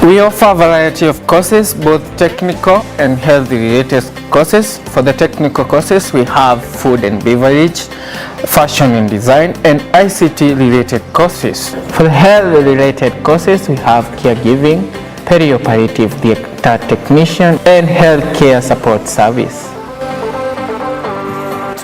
We offer a variety of courses, both technical and health-related courses. For the technical courses, we have food and beverage, fashion and design, and ICT-related courses. For the health-related courses, we have caregiving, perioperative theater technician, and healthcare support service.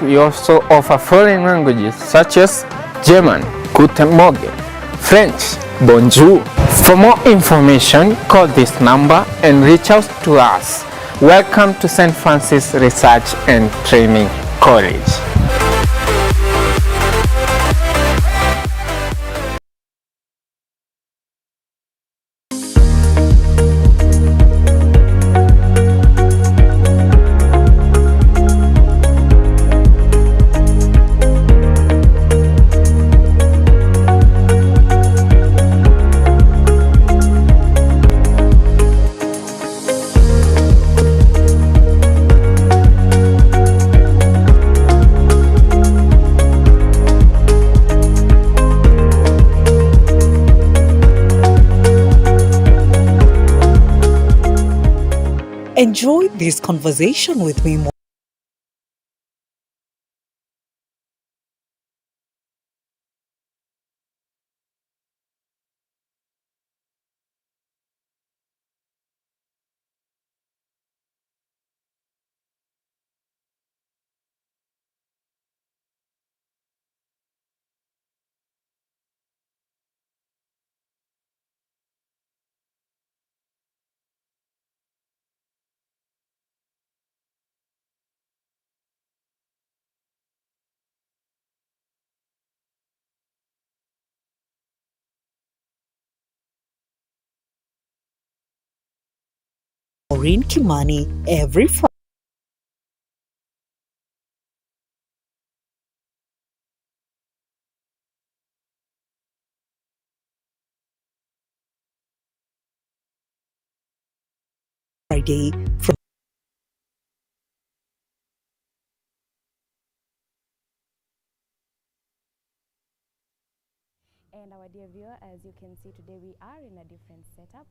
We also offer foreign languages such as German, Guten Morgen, French, Bonjour. For more information, call this number and reach out to us. Welcome to St. Francis Research and Training College. Enjoy this conversation with me. Maureen Kimani every Friday from And our dear viewer, as you can see today, we are in a different setup,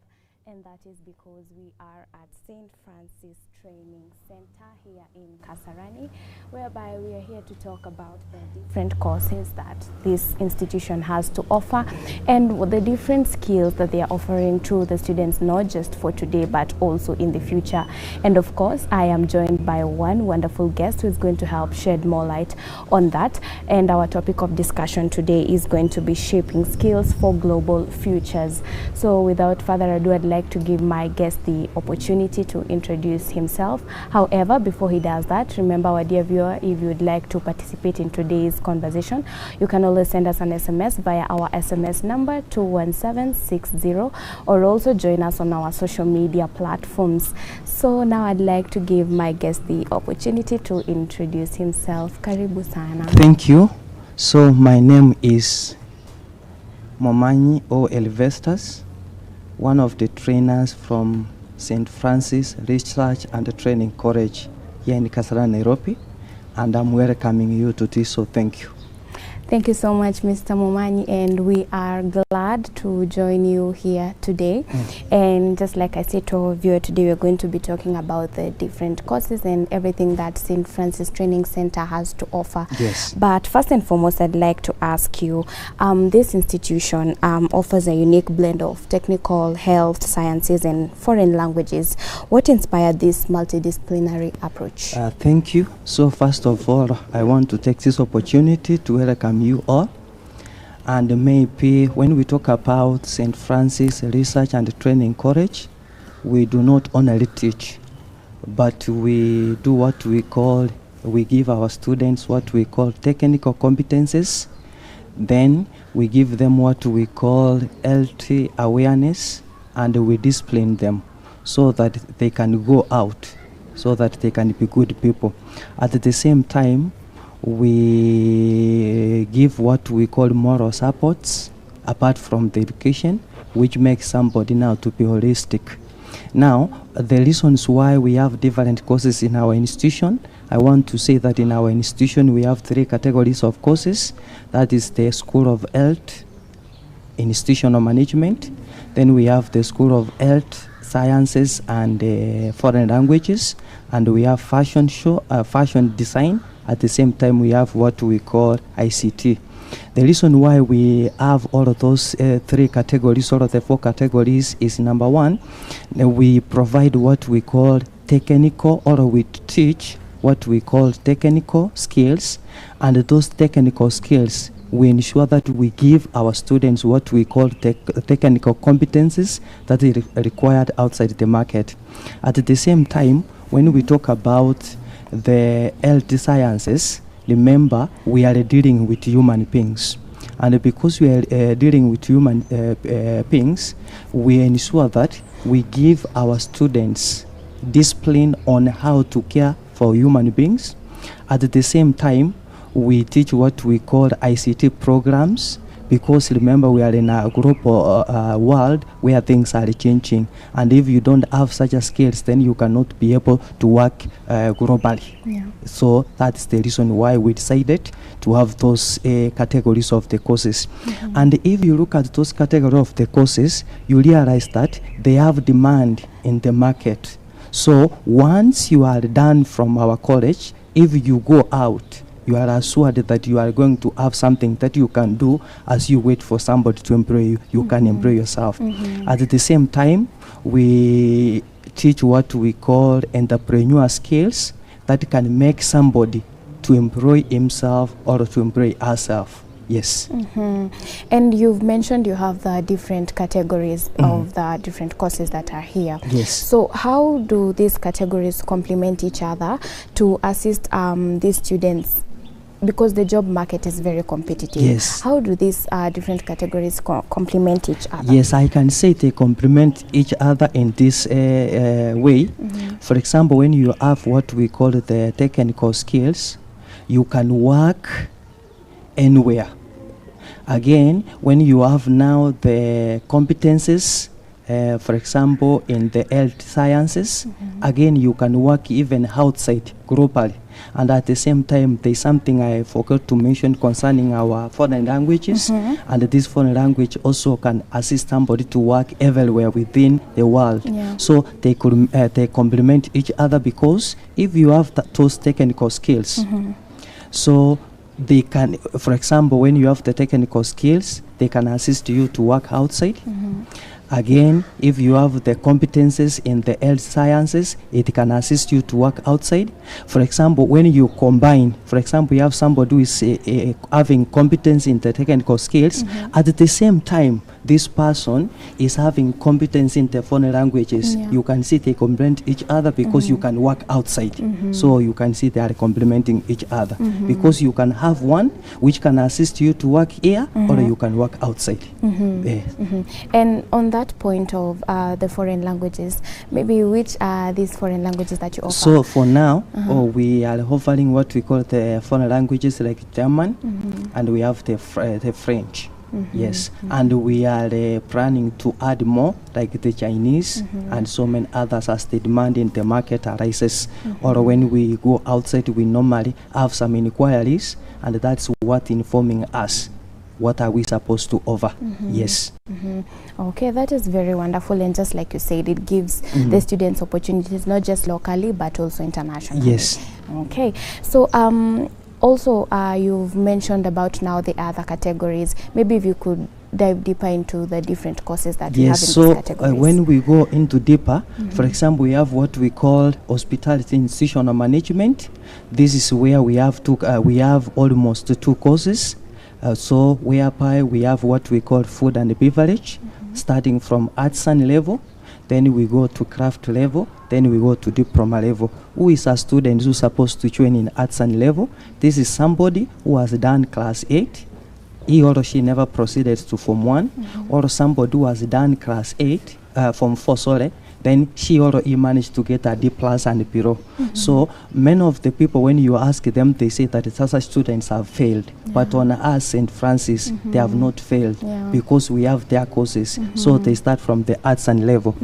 and that is because we are at St. Francis Training Center here in Kasarani, whereby we are here to talk about the different courses that this institution has to offer and the different skills that they are offering to the students, not just for today but also in the future. And of course, I am joined by one wonderful guest who is going to help shed more light on that. And our topic of discussion today is going to be shaping skills for global futures. So without further ado, I'd like to give my guest the opportunity to introduce himself. However, before he does that, remember, our dear viewer, if you would like to participate in today's conversation, you can always send us an SMS via our SMS number 21760, or also join us on our social media platforms. So now I'd like to give my guest the opportunity to introduce himself. Karibu sana. Thank you. So my name is Momanyi O. Elvestas, one of the trainers from St. Francis Research and Training College here in Kasarani, Nairobi, and I'm welcoming you to this, so thank you. Thank you so much, Mr. Momanyi, and we are glad to join you here today. And just like I said to our viewer, today we're going to be talking about the different courses and everything that St. Francis Training Center has to offer. Yes. But first and foremost, I'd like to ask you, this institution offers a unique blend of technical, health, sciences, and foreign languages. What inspired this multidisciplinary approach? Thank you. So first of all, I want to take this opportunity to welcome you all. And maybe when we talk about St. Francis Research and Training College, we do not only teach, but we do what we call, we give our students what we call technical competences. Then we give them what we call health awareness, and we discipline them so that they can go out, so that they can be good people. At the same time, we give what we call moral supports apart from the education, which makes somebody now to be holistic. Now, the reasons why we have different courses in our institution, I want to say that in our institution we have 3 categories of courses. That is the School of Health, Institutional Management, Then we have the School of Health Sciences and Foreign Languages, and we have fashion design. At the same time, we have what we call ICT. The reason why we have all of those three categories, all of the four categories, is number one, we provide what we call technical, or we teach what we call technical skills, and those technical skills, we ensure that we give our students what we call technical competencies that are required outside the market. At the same time, when we talk about the health sciences, remember, we are dealing with human beings. And because we are dealing with human beings, we ensure that we give our students discipline on how to care for human beings. At the same time, we teach what we call ICT programs, because remember, we are in a global world where things are changing, and if you don't have such a skills, then you cannot be able to work globally. Yeah. So that's the reason why we decided to have those categories of the courses. And if you look at those categories of the courses, you realize that they have demand in the market. So once you are done from our college, if you go out, you are assured that you are going to have something that you can do as you wait for somebody to employ you. You can employ yourself. At the same time, we teach what we call entrepreneur skills that can make somebody to employ himself or to employ herself. Yes. And you've mentioned you have the different categories of the different courses that are here. Yes. So how do these categories complement each other to assist these students? Because the job market is very competitive. Yes. How do these different categories complement each other? Yes, I can say they complement each other in this way. For example, when you have what we call the technical skills, you can work anywhere. Again, when you have now the competences, for example, in the health sciences, again, you can work even outside globally. And at the same time, there's something I forgot to mention concerning our foreign languages. And this foreign language also can assist somebody to work everywhere within the world. Yeah. So they complement each other, because if you have those technical skills, so they can, for example, when you have the technical skills, they can assist you to work outside. Again, if you have the competences in the health sciences, it can assist you to work outside. For example, when you combine, for example, you have somebody who is having competence in the technical skills, at the same time, this person is having competence in the foreign languages. Yeah. You can see they complement each other, because you can work outside. So you can see they are complementing each other, because you can have one which can assist you to work here, or you can work outside. And on that point of the foreign languages, maybe which are these foreign languages that you offer? So for now, we are offering what we call the foreign languages, like German, and we have the French. Yes, and we are planning to add more, like the Chinese and so many others, as the demand in the market arises. Or when we go outside, we normally have some inquiries, and that's what informing us. What are we supposed to offer? Yes. Okay, that is very wonderful, and just like you said, it gives the students opportunities not just locally but also internationally. Yes. Okay, so also you've mentioned about now the other categories. Maybe if you could dive deeper into the different courses that we have in these categories. When we go into deeper, for example, we have what we call hospitality institutional management. This is where we have we have almost 2 courses. So whereby we have what we call food and beverage, starting from artisan level, then we go to craft level, then we go to diploma level. Who is a student who's supposed to join in artisan level? This is somebody who has done class 8. He or she never proceeded to Form 1, or somebody who has done class 8, Form 4, sorry, then she or he managed to get a D+ and below. So many of the people, when you ask them, they say that such students have failed. But on us, St. Francis, they have not failed, because we have their courses. So they start from the artisan level.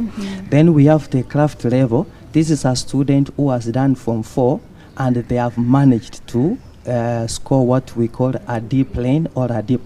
Then we have the craft level. This is a student who has done Form 4, and they have managed to score what we call a D+ or a D+.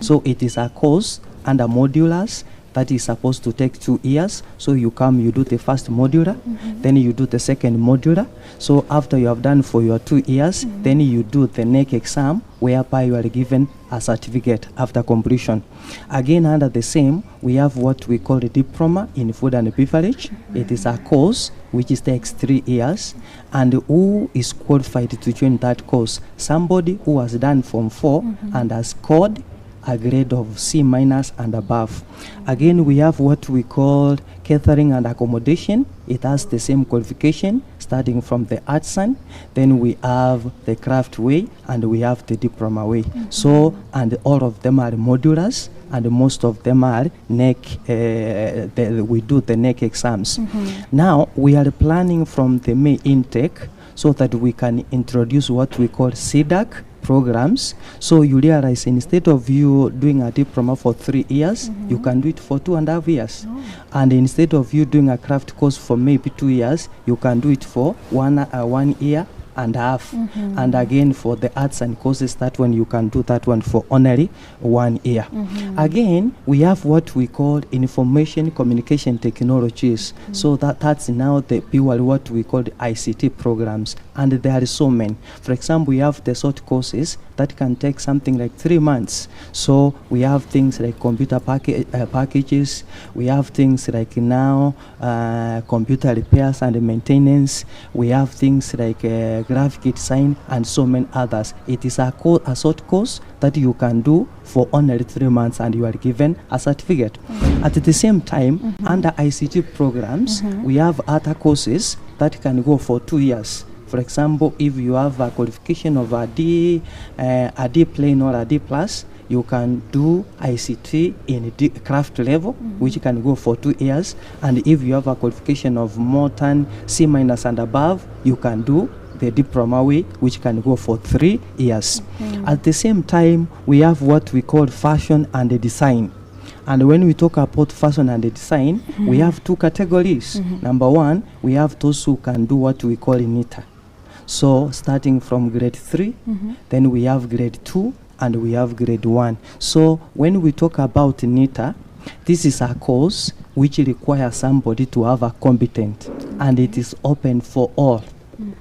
So it is a course under modulars that is supposed to take 2 years. So you come, you do the first modular, then you do the second modular. So after you have done for your 2 years, then you do the next exam, whereby you are given a certificate after completion. Again, under the same, we have what we call a diploma in food and beverage. It is a course which takes 3 years. And who is qualified to join that course? Somebody who has done Form 4 and has scored a grade of C- and above. Again, we have what we call catering and accommodation. It has the same qualification, starting from the artisan. Then we have the craft way, and we have the diploma way. So, and all of them are modulars, and most of them are we do the NEC exams. Now, we are planning from the May intake so that we can introduce what we call CDAC programs. So you realize, instead of you doing a diploma for 3 years, you can do it for 2.5 years. And instead of you doing a craft course for maybe 2 years, you can do it for 1 year and a half. And again, for the arts and courses, that one you can do that one for only 1 year. Again, we have what we call information communication technologies. So that's now the pure what we call the ICT programs, and there are so many. For example, we have the short courses that can take something like 3 months. So we have things like computer packages. We have things like now computer repairs and maintenance. We have things like graphic design and so many others. It is a short course that you can do for only 3 months, and you are given a certificate. At the same time, under ICT programs, we have other courses that can go for 2 years. For example, if you have a qualification of a D plain or a D plus, you can do ICT in D craft level, which can go for 2 years. And if you have a qualification of more than C- and above, you can do the diploma way, which can go for 3 years. At the same time, we have what we call fashion and design. And when we talk about fashion and design, we have 2 categories. Number 1, we have those who can do what we call NITA. So starting from grade 3, then we have grade 2, and we have grade 1. So when we talk about NITA, this is a course which requires somebody to have a competent, and it is open for all.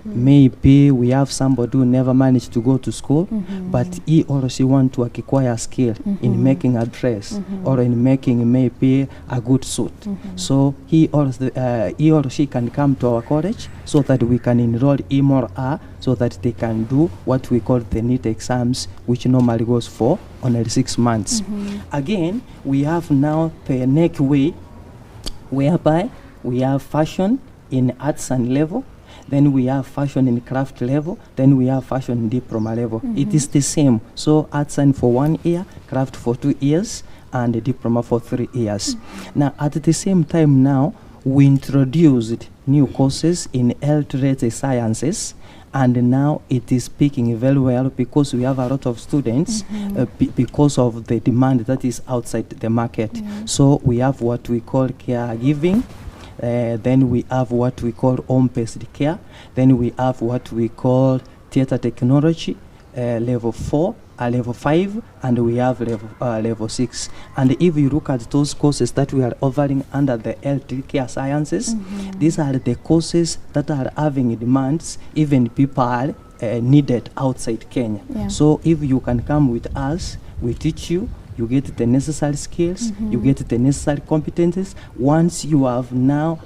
Maybe we have somebody who never managed to go to school, but he or she want to acquire skill in making a dress or in making maybe a good suit. So he or she can come to our college so that we can enroll him or her so that they can do what we call the NEET exams, which normally goes for only 6 months. Again, we have now the NEC way, whereby we have fashion in arts and level, then we have fashion in craft level, then we have fashion in diploma level. It is the same. So arts and for 1 year, craft for 2 years, and diploma for 3 years. Now, at the same time now, we introduced new courses in health related sciences, and now it is speaking very well because we have a lot of students because of the demand that is outside the market. So we have what we call caregiving. Then we have what we call home-based care. Then we have what we call theater technology, level 4, level 5, and we have level 6. And if you look at those courses that we are offering under the health care sciences, these are the courses that are having demands, even people are needed outside Kenya. So if you can come with us, we teach you. You get the necessary skills, you get the necessary competencies. Once you have now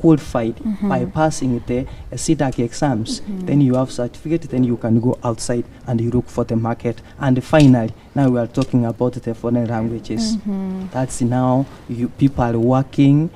qualified by passing the CDAC exams, then you have certificate, then you can go outside and you look for the market. And finally, now we are talking about the foreign languages. That's now people are working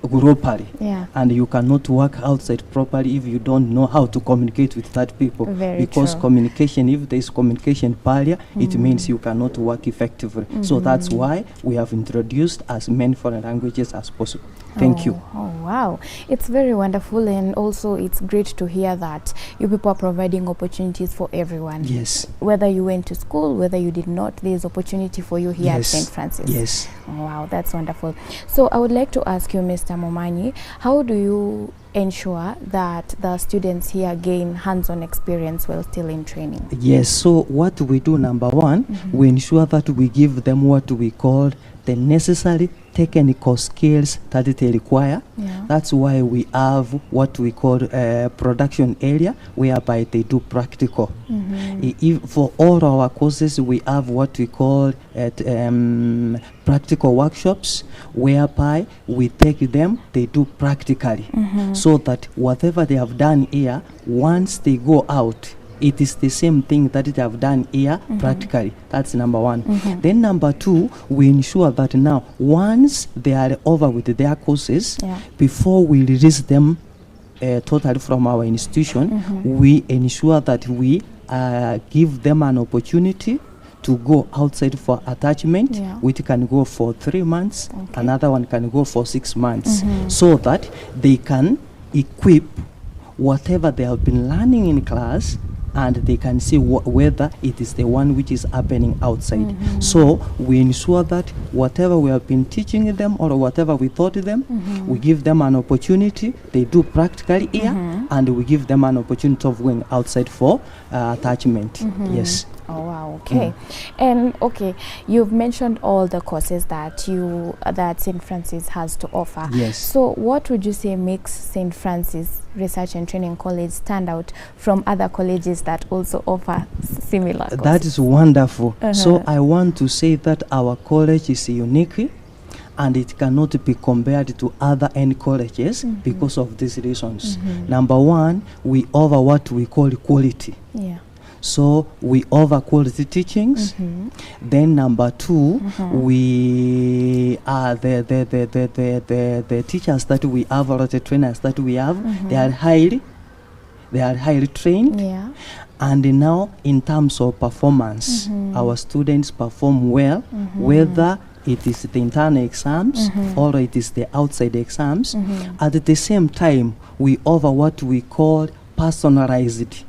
globally, and you cannot work outside properly if you don't know how to communicate with that people. Because communication, if there is communication barrier, it means you cannot work effectively. So that's why we have introduced as many foreign languages as possible. Thank you. Oh wow, it's very wonderful, and also it's great to hear that you people are providing opportunities for everyone. Yes. Whether you went to school, whether you did not, there is opportunity for you here at St. Francis. Yes. Oh, wow, that's wonderful. So I would like to ask you, Mr. Momanyi, how do you ensure that the students here gain hands-on experience while still in training? Yes, so what we do, number 1, we ensure that we give them what we call the necessary technical skills that they require. Yeah. That's why we have what we call a production area, whereby they do practical. For all our courses, we have what we call practical workshops, whereby we take them, they do practically, so that whatever they have done here, once they go out, it is the same thing that they have done here practically. That's number one. Then number two, we ensure that now once they are over with their courses, before we release them totally from our institution, we ensure that we give them an opportunity to go outside for attachment, which can go for 3 months, another one can go for 6 months, so that they can equip whatever they have been learning in class, and they can see whether it is the one which is happening outside. So we ensure that whatever we have been teaching them or whatever we taught them, we give them an opportunity, they do practically here, and we give them an opportunity of going outside for attachment. Yes. Oh wow, okay. And okay, you've mentioned all the courses that St. Francis has to offer. Yes. So what would you say makes St. Francis Research and Training College stand out from other colleges that also offer similar courses? That is wonderful. So I want to say that our college is unique, and it cannot be compared to other N colleges because of these reasons. Number one, we offer what we call quality. Yeah. So we offer quality teachings. Then number two, we are the teachers that we have, or the trainers that we have, they are highly trained. Yeah. And now in terms of performance, our students perform well, whether it is the internal exams or it is the outside exams. At the same time, we offer what we call personalized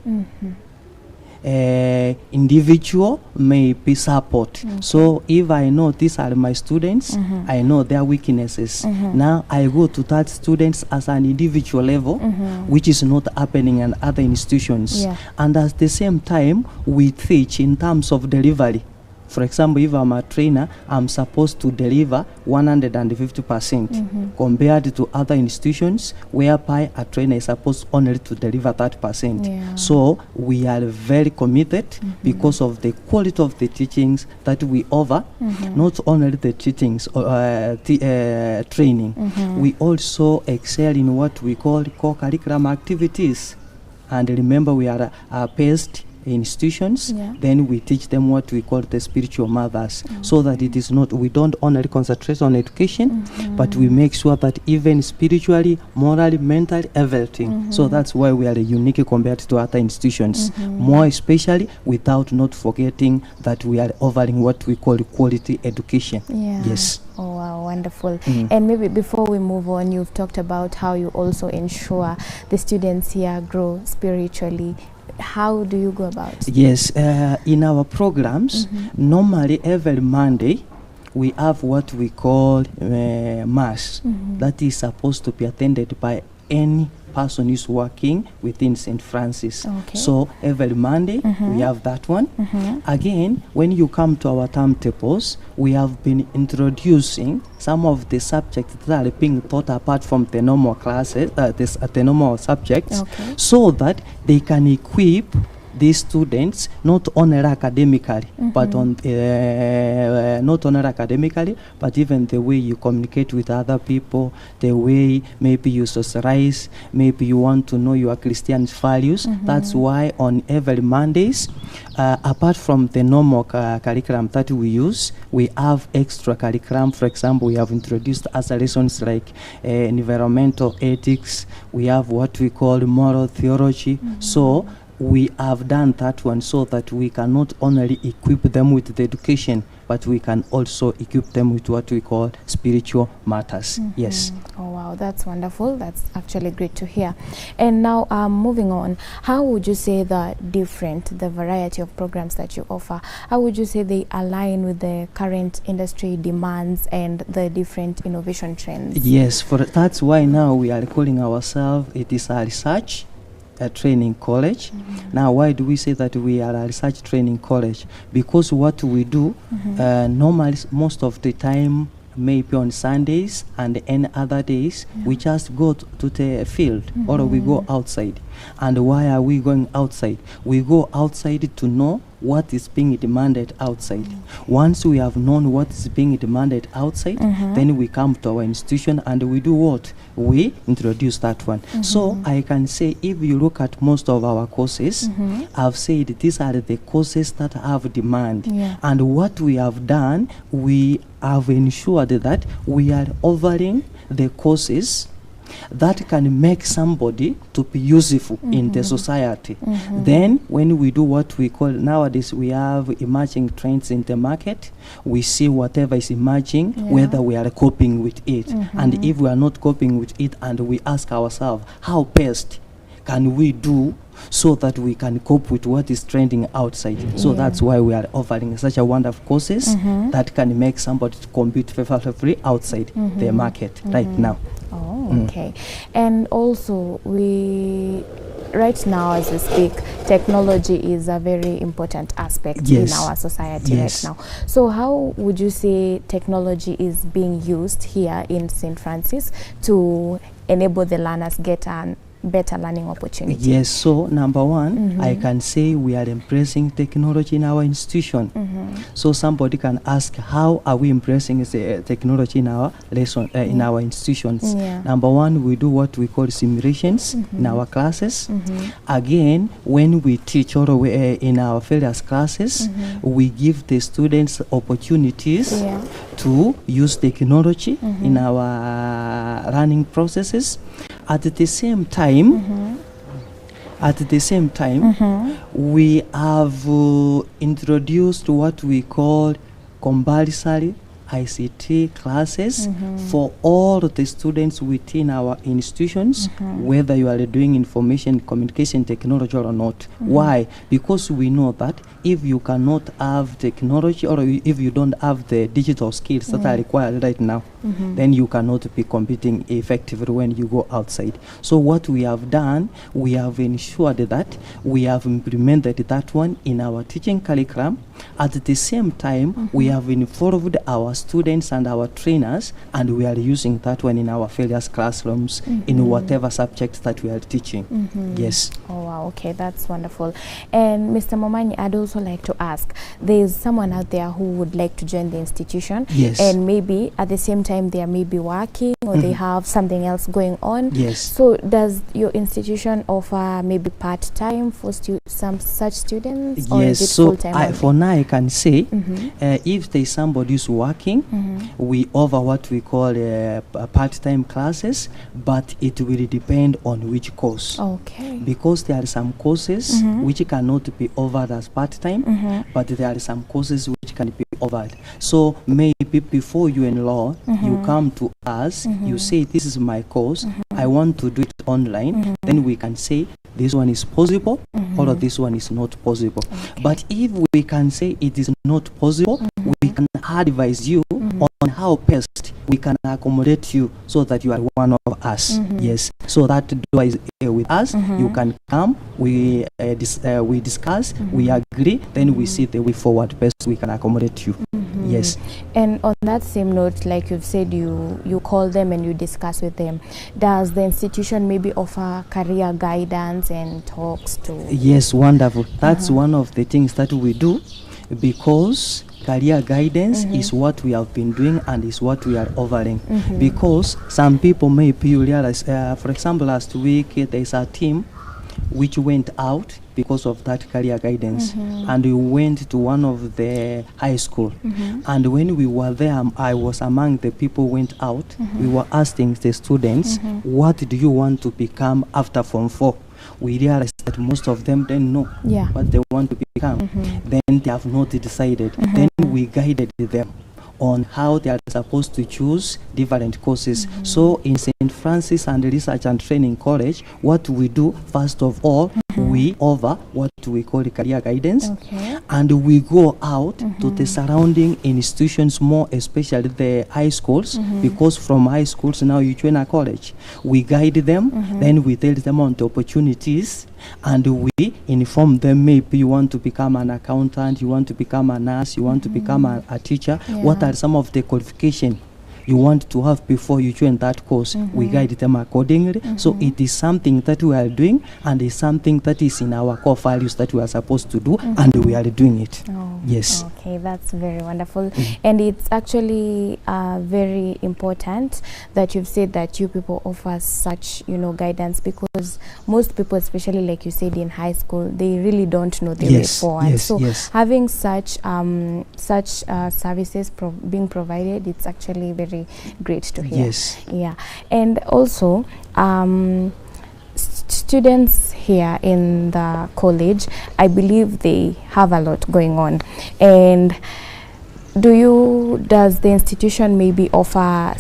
individual maybe support. So if I know these are my students, I know their weaknesses. Now I go to that students as an individual level, which is not happening in other institutions. And at the same time, we teach in terms of delivery. For example, if I'm a trainer, I'm supposed to deliver 150% compared to other institutions whereby a trainer is supposed only to deliver 30%. So we are very committed because of the quality of the teachings that we offer, not only the teachings or training. We also excel in what we call co-curriculum activities. And remember, we are based institutions, then we teach them what we call the spiritual mothers, so that it is not, we don't only concentrate on education, but we make sure that even spiritually, morally, mentally, everything. So that's why we are unique compared to other institutions, more especially without not forgetting that we are offering what we call quality education. Yes. Oh wow, wonderful. And maybe before we move on, you've talked about how you also ensure the students here grow spiritually. How do you go about it? Yes, in our programs, normally every Monday we have what we call Mass, that is supposed to be attended by any person who is working within St. Francis. So every Monday we have that one. Again, when you come to our timetables, we have been introducing some of the subjects that are being taught apart from the normal classes, the normal subjects, so that they can equip these students not only academically, but on not only academically, but even the way you communicate with other people, the way maybe you socialize, maybe you want to know your Christian values. That's why on every Mondays, apart from the normal curriculum that we use, we have extra curriculum. For example, we have introduced as lessons like environmental ethics. We have what we call moral theology. So we have done that one so that we can not only equip them with the education, but we can also equip them with what we call spiritual matters. Yes. Oh wow, that's wonderful. That's actually great to hear. And now moving on, how would you say the variety of programs that you offer, how would you say they align with the current industry demands and the different innovation trends? Yes, that's why now we are calling ourselves, it is a research training college. Now, why do we say that we are a research training college? Because what we do, normally most of the time, maybe on Sundays and any other days, we just go to the field or we go outside. And why are we going outside? We go outside to know what is being demanded outside. Once we have known what is being demanded outside, then we come to our institution and we do what? We introduce that one. So I can say, if you look at most of our courses, I've said these are the courses that have demand. And what we have done, we have ensured that we are offering the courses that can make somebody to be useful in the society. Then when we do what we call, nowadays we have emerging trends in the market, we see whatever is emerging, whether we are coping with it. And if we are not coping with it, and we ask ourselves, how best can we do so that we can cope with what is trending outside? So that's why we are offering such a wonderful courses that can make somebody to compete favorably outside the market right now. Oh, okay. And also, right now as we speak, technology is a very important aspect in our society right now. So how would you say technology is being used here in St. Francis to enable the learners get an better learning opportunity? Yes, so number one, I can say we are embracing technology in our institution. So somebody can ask, how are we embracing the technology in our lesson, in our institutions? Number one, we do what we call simulations in our classes. Again, when we teach or in our various classes, we give the students opportunities to use technology in our learning processes. At the same time, we have introduced what we call compulsory ICT classes for all the students within our institutions, whether you are doing information communication technology or not. Why? Because we know that if you cannot have technology, or if you don't have the digital skills that are required right now, then you cannot be competing effectively when you go outside. So what we have done, we have ensured that we have implemented that one in our teaching curriculum. At the same time, we have involved our students and our trainers, and we are using that one in our various classrooms in whatever subjects that we are teaching. Yes. Oh wow, okay, that's wonderful. And Mr. Momani, I'd also like to ask, there's someone out there who would like to join the institution, and maybe at the same time they are maybe working or they have something else going on. So does your institution offer maybe part-time for some such students? Or is it so full-time? for now I can say, if there is somebody who's working, we offer what we call part-time classes, but it will depend on which course. Because there are some courses which cannot be offered as part-time, but there are some courses which can be offered. So maybe before you enroll, you come to us, you say, this is my course, I want to do it online, then we can say this one is possible or this one is not possible. But if we can say it is not possible, we can advise you on how best we can accommodate you so that you are one of us. Yes, so that door is with us. You can come, we discuss, we agree, then we see the way forward best we can accommodate you. Yes. And on that same note, like you've said, you call them and you discuss with them. Does the institution maybe offer career guidance and talks to? Yes, wonderful. That's one of the things that we do, because career guidance is what we have been doing and is what we are offering. Because some people maybe realize, for example, last week there is a team which went out because of that career guidance, and we went to one of the high school, and when we were there, I was among the people who went out. We were asking the students, what do you want to become after Form 4? We realized that most of them didn't know what they want to become. Then they have not decided. Then we guided them on how they are supposed to choose different courses. So in St. Francis and Research and Training College, what we do, first of all, we offer what we call career guidance, and we go out to the surrounding institutions, more especially the high schools, because from high schools now you join a college. We guide them, then we tell them on the opportunities, and we inform them, maybe you want to become an accountant, you want to become a nurse, you want to become a teacher, what are some of the qualifications you want to have before you join that course. We guide them accordingly. So it is something that we are doing, and it's something that is in our core values that we are supposed to do, and we are doing it. Yes. Okay, that's very wonderful. And it's actually very important that you've said that you people offer such, guidance, because most people, especially like you said in high school, they really don't know the way forward. So having such services being provided, it's actually very great to hear. Yes. Yeah. And also students here in the college, I believe they have a lot going on. And does the institution maybe offer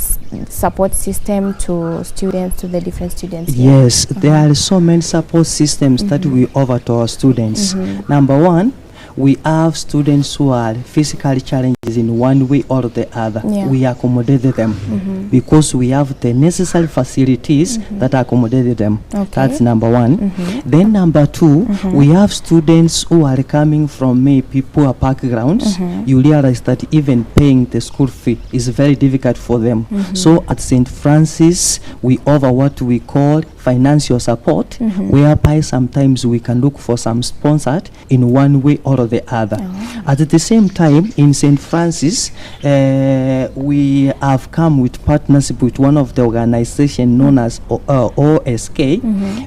support system to students, to the different students here? Yes, there are so many support systems that we offer to our students. Number one, we have students who are physically challenged in one way or the other. We accommodate them because we have the necessary facilities that accommodate them. That's number one. Then number two, we have students who are coming from maybe poor backgrounds. You realize that even paying the school fee is very difficult for them. So at St. Francis, we offer what we call financial support, whereby sometimes we can look for some sponsored in one way or the other. At the same time, in St. Francis, we have come with partnership with one of the organizations known as OSK,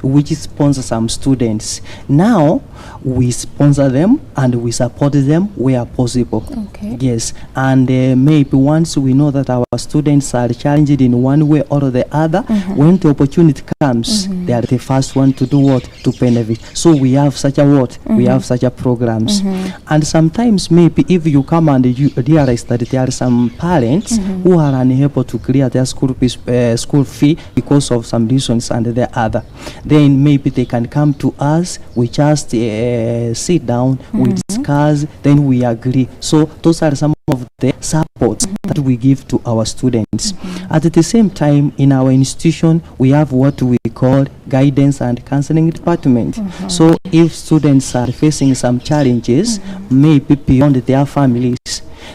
which sponsors some students. Now we sponsor them and we support them where possible. Yes, and maybe once we know that our students are challenged in one way or the other, when the opportunity comes, they are the first one to do what? To benefit. So we have such a what? We have such a programs. And sometimes maybe if you come and you realize that there are some parents who are unable to clear their school fee because of some reasons and the other, then maybe they can come to us. We just sit down, we discuss, then we agree. So those are some of the supports that we give to our students. At the same time, in our institution, we have what we call guidance and counseling department. So if students are facing some challenges, maybe beyond their families,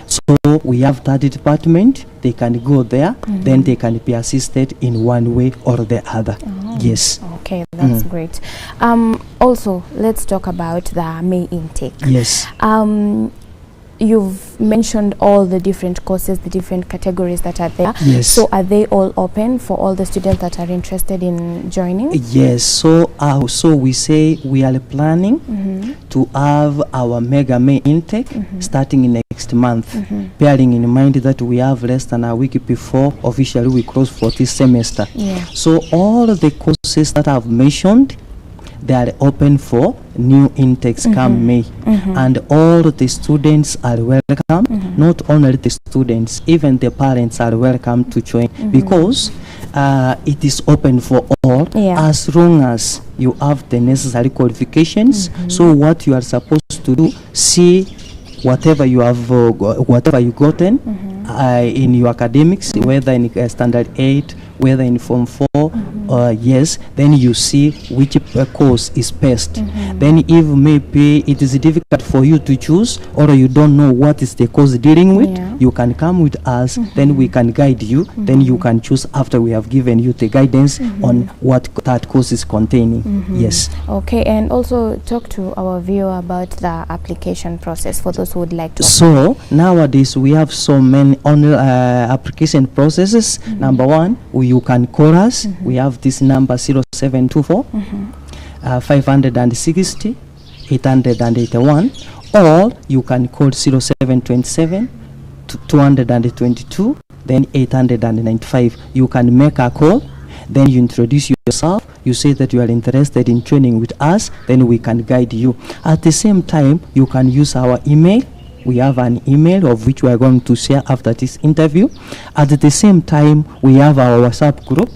so we have that department. They can go there, then they can be assisted in one way or the other. Yes. Okay, that's great. Also, let's talk about the May intake. Yes. You've mentioned all the different courses, the different categories that are there. Yes. So are they all open for all the students that are interested in joining? Yes. So we say we are planning to have our mega May intake starting in next month, bearing in mind that we have less than a week before officially we close for this semester. So all the courses that I've mentioned, they are open for new intakes come May, and all the students are welcome. Not only the students, even the parents are welcome to join, because it is open for all as long as you have the necessary qualifications. So what you are supposed to do, see whatever you have, whatever you gotten in your academics, whether in standard 8, whether in form 4, yes, then you see which course is best. Then if maybe it is difficult for you to choose, or you don't know what is the course dealing with, you can come with us, then we can guide you, then you can choose after we have given you the guidance on what that course is containing. Yes. Okay, and also talk to our viewer about the application process for those who would like to. So nowadays we have so many application processes. Number one, you can call us. We have this number 0724 560 881, or you can call 0727 222 then 895. You can make a call, then you introduce yourself, you say that you are interested in training with us, then we can guide you. At the same time, you can use our email. We have an email of which we are going to share after this interview. At the same time, we have our WhatsApp group.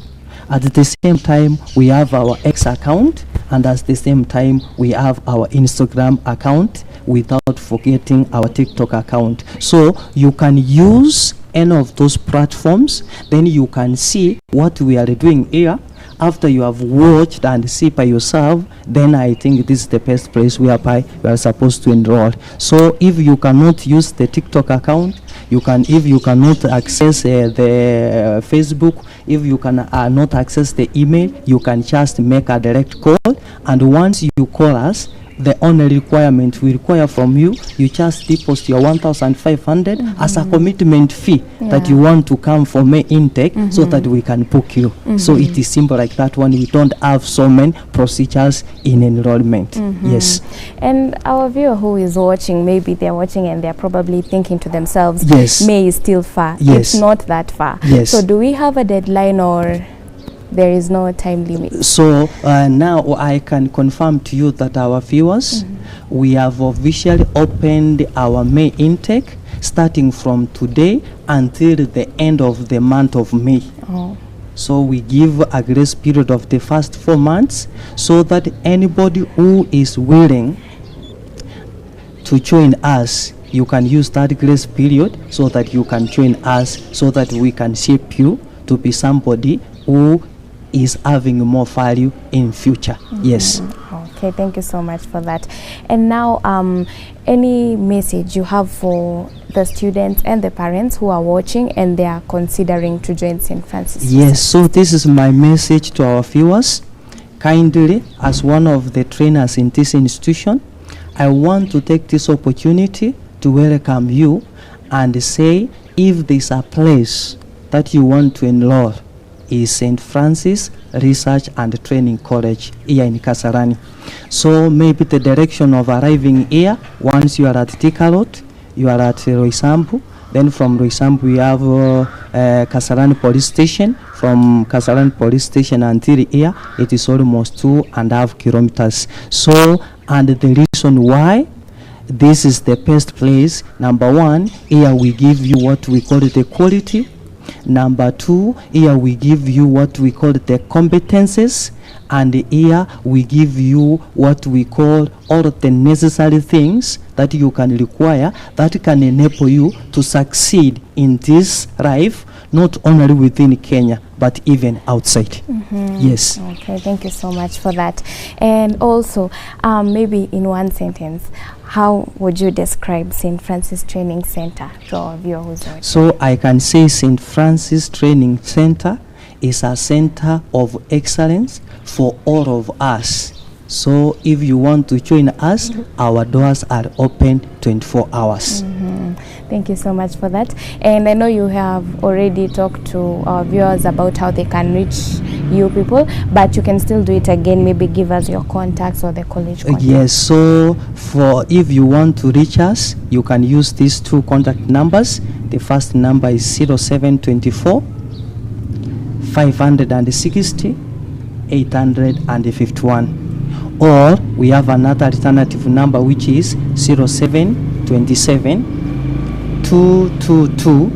At the same time, we have our X account, and at the same time, we have our Instagram account, without forgetting our TikTok account. So you can use any of those platforms, then you can see what we are doing here. After you have watched and see by yourself, then I think this is the best place whereby you are supposed to enroll. So if you cannot use the TikTok account, if you cannot access the Facebook, if you can not access the email, you can just make a direct call, and once you call us, the only requirement we require from you, you just deposit your 1,500 as a commitment fee that you want to come for May intake, so that we can book you. So it is simple like that one. We don't have so many procedures in enrollment. Yes. And our viewer who is watching, maybe they're watching and they're probably thinking to themselves, yes, May is still far. Yes. It's not that far. Yes. So do we have a deadline, or there is no time limit? So now I can confirm to you that our viewers, we have officially opened our May intake starting from today until the end of the month of May. So we give a grace period of the first 4 months, so that anybody who is willing to join us, you can use that grace period so that you can join us, so that we can shape you to be somebody who is having more value in future. Yes. Okay, thank you so much for that. And now any message you have for the students and the parents who are watching and they are considering to join St. Francis? Yes, so this is my message to our viewers. Kindly, as one of the trainers in this institution, I want to take this opportunity to welcome you and say, if there's a place that you want to enroll, is St. Francis Research and Training College here in Kasarani. So maybe the direction of arriving here, once you are at Tikalot, you are at Roysambu, then from Roysambu we have Kasarani Police Station. From Kasarani Police Station until here, it is almost 2.5 kilometers. So, and the reason why this is the best place, number one, here we give you what we call the quality. Number two, here we give you what we call the competences, and here we give you what we call all of the necessary things that you can require that can enable you to succeed in this life, not only within Kenya but even outside. Yes. Okay, thank you so much for that. And also, maybe in one sentence, how would you describe St. Francis Training Center to our viewers? So I can say St. Francis Training Center is a center of excellence for all of us. So if you want to join us, our doors are open 24 hours. Thank you so much for that. And I know you have already talked to our viewers about how they can reach you people, but you can still do it again. Maybe give us your contacts or the college contacts. Yes, so for if you want to reach us, you can use these two contact numbers. The first number is 0724 560 851, or we have another alternative number which is 0727 222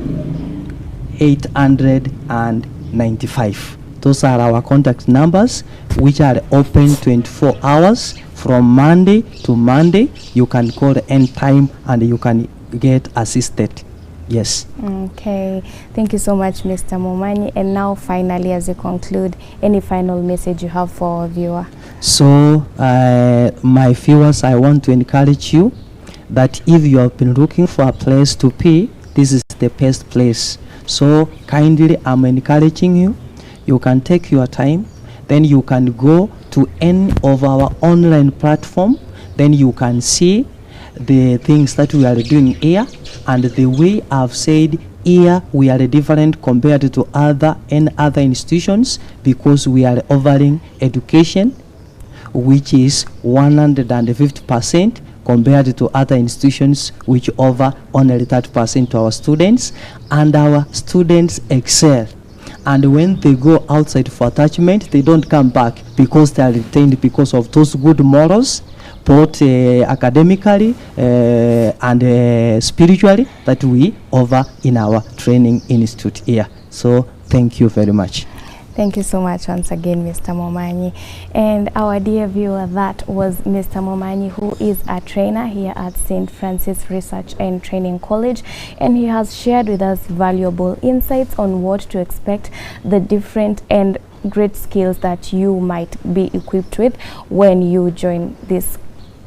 895. Those are our contact numbers, which are open 24 hours from Monday to Monday. You can call anytime and you can get assisted. Yes. Okay. Thank you so much, Mr. Momani. And now, finally, as you conclude, any final message you have for our viewer? So, my viewers, I want to encourage you that if you have been looking for a place to pay, this is the best place. So, kindly, I'm encouraging you. You can take your time, then you can go to any of our online platform, then you can see the things that we are doing here, and the way I've said here we are different compared to other institutions, because we are offering education which is 150% compared to other institutions which offer only 30% to our students, and our students excel. And when they go outside for attachment, they don't come back because they are retained because of those good morals, both academically and spiritually, that we offer in our training institute here. So thank you very much. Thank you so much once again, Mr. Momanyi. And our dear viewer, that was Mr. Momanyi, who is a trainer here at St. Francis Research and Training College, and he has shared with us valuable insights on what to expect, the different and great skills that you might be equipped with when you join this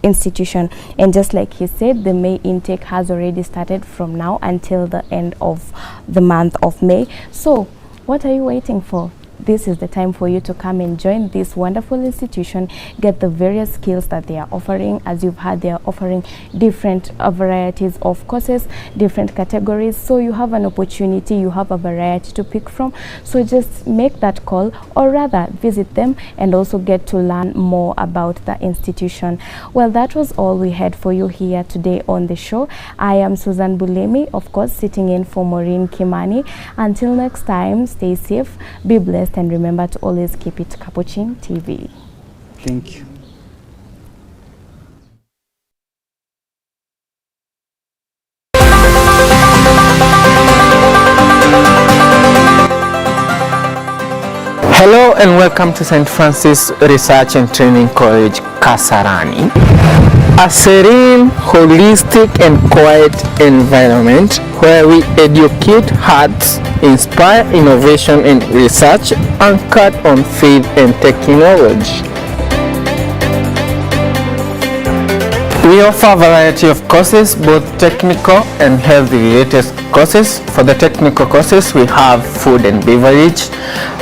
institution. And just like he said, the May intake has already started from now until the end of the month of May. So what are you waiting for? This is the time for you to come and join this wonderful institution, get the various skills that they are offering. As you've heard, they are offering different varieties of courses, different categories, so you have an opportunity, you have a variety to pick from. So just make that call, or rather visit them and also get to learn more about the institution. Well, that was all we had for you here today on the show. I am Susan Bulemi, of course, sitting in for Maureen Kimani. Until next time, stay safe, be blessed, and remember to always keep it Capuchin TV. Thank you. Hello and welcome to St. Francis Research and Training College, Kasarani. A serene, holistic and quiet environment where we educate hearts, inspire innovation and research anchored on faith and technology. We offer a variety of courses, both technical and health-related courses. For the technical courses, we have food and beverage,